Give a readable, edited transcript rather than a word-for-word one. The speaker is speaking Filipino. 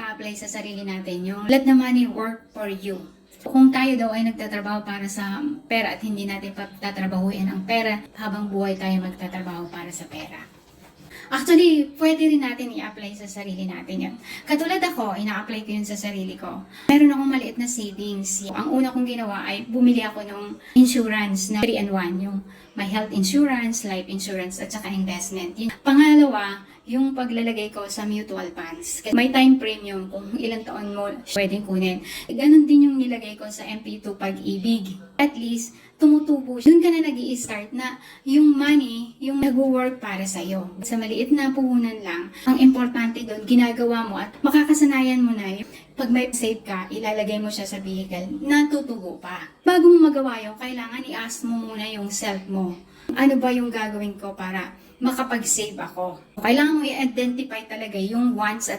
i-apply sa sarili natin yung let the money work for you. Kung tayo daw ay nagtatrabaho para sa pera at hindi natin patatrabahuin ang pera, habang buhay tayo magtatrabaho para sa pera. Actually, pwede rin natin i-apply sa sarili natin yan. Katulad ako, ina-apply ko yun sa sarili ko. Meron akong maliit na savings. Ang una kong ginawa ay bumili ako ng insurance na 3-in-1. Yung may health insurance, life insurance, at saka investment. Pangalawa, yung paglalagay ko sa mutual funds. May time premium kung ilang taon mo pwedeng kunin. Ganon din yung nilagay ko sa MP2 Pag-ibig. At least, tumutubo. Doon ka na nag-i-start na yung money, yung nag-work para sa'yo. Sa maliit na puhunan lang, ang importante doon, ginagawa mo at makakasanayan mo na pag may save ka, ilalagay mo siya sa vehicle, natutubo pa. Bago mo magawa yun, kailangan i-ask mo muna yung self mo. Ano ba yung gagawin ko para makapag-save ako? Kailangan mo i-identify talaga yung wants at